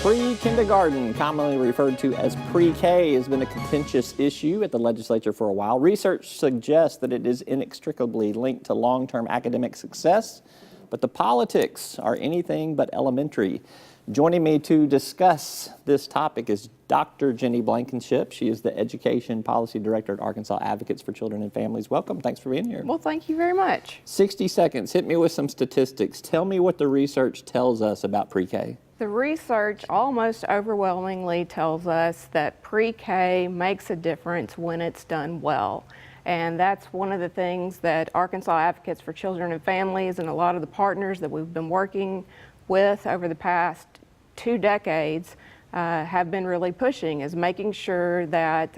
Pre-kindergarten, commonly referred to as pre-K, has been a contentious issue at the legislature for a while. Research suggests that it is inextricably linked to long-term academic success, but the politics are anything but elementary. Joining me to discuss this topic is Dr. Ginny Blankenship. She is the Education Policy Director at Arkansas Advocates for Children and Families. Welcome. Thanks for being here. Well, thank you very much. 60 seconds. Hit me with some statistics. Tell me what the research tells us about pre-K. The research almost overwhelmingly tells us that pre-K makes a difference when it's done well. And that's one of the things that Arkansas Advocates for Children and Families and a lot of the partners that we've been working with over the past 2 decades have been really pushing, is making sure that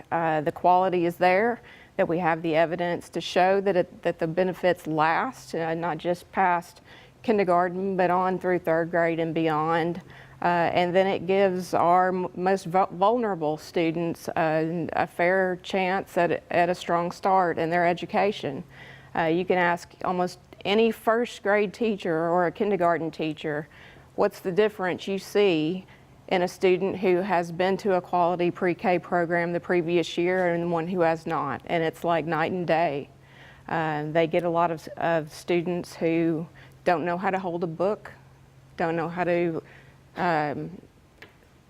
the quality is there, that we have the evidence to show that the benefits last, not just past kindergarten, but on through 3rd grade and beyond. And then it gives our most vulnerable students a fair chance at a strong start in their education. You can ask almost any 1st grade teacher or a kindergarten teacher, what's the difference you see in a student who has been to a quality pre-K program the previous year and one who has not? And it's like night and day. They get a lot of students who don't know how to hold a book, don't know how to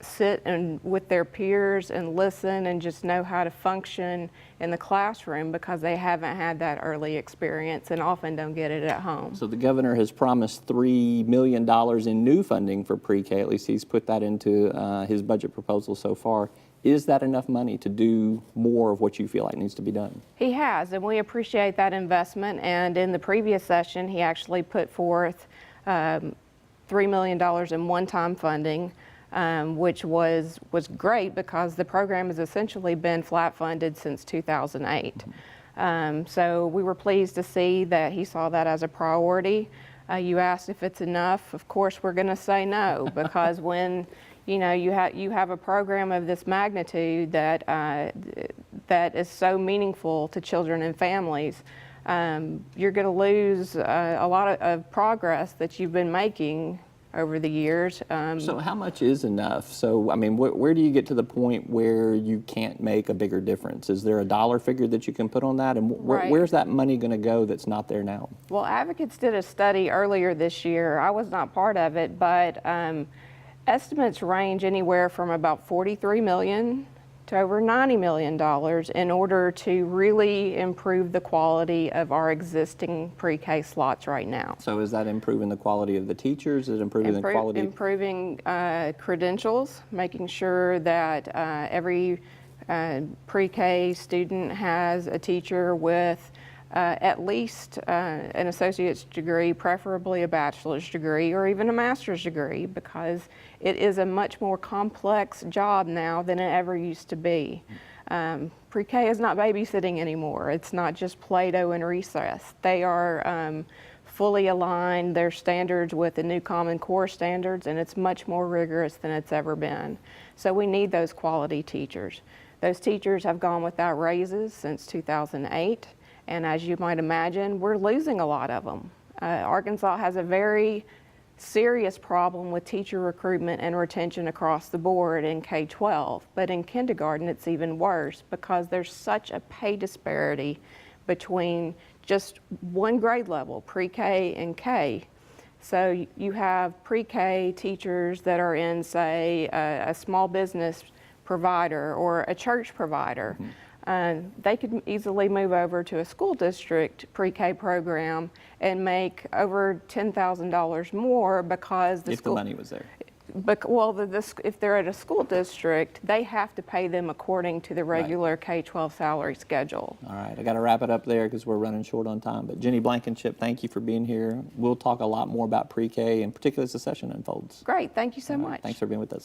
sit with their peers and listen and just know how to function in the classroom because they haven't had that early experience and often don't get it at home. So the governor has promised $3 million in new funding for pre-K. At least he's put that into his budget proposal so far. Is that enough money to do more of what you feel like needs to be done? He has, and we appreciate that investment. And in the previous session, he actually put forth $3 million in one-time funding, which was great because the program has essentially been flat funded since 2008. So we were pleased to see that he saw that as a priority. You asked if it's enough. Of course, we're going to say no, because when you have a program of this magnitude that is so meaningful to children and families, you're going to lose a lot of progress that you've been making over the years. So how much is enough? So, I mean, where do you get to the point where you can't make a bigger difference? Is there a dollar figure that you can put on that? And where's that money going to go that's not there now? Well, Advocates did a study earlier this year. I was not part of it, but estimates range anywhere from about $43 million to over $90 million in order to really improve the quality of our existing pre-K slots right now. So is that improving the quality of the teachers? Is it improving the quality? Improving credentials, making sure that every pre-K student has a teacher with at least an associate's degree, preferably a bachelor's degree or even a master's degree, because it is a much more complex job now than it ever used to be. Pre-K is not babysitting anymore. It's not just Play-Doh and recess. They are fully aligned, their standards with the new Common Core standards, and it's much more rigorous than it's ever been. So we need those quality teachers. Those teachers have gone without raises since 2008. And as you might imagine, we're losing a lot of them. Arkansas has a very serious problem with teacher recruitment and retention across the board in K-12, but in kindergarten it's even worse because there's such a pay disparity between just one grade level, pre-K and K. So you have pre-K teachers that are in, say, a small business provider or a church provider. They could easily move over to a school district pre-K program and make over $10,000 more because if the money was there. If they're at a school district, they have to pay them according to the regular K-12 salary schedule. All right, I got to wrap it up there because we're running short on time. But Ginny Blankenship, thank you for being here. We'll talk a lot more about pre-K, and particularly as the session unfolds. Great, thank you so much. Thanks for being with us.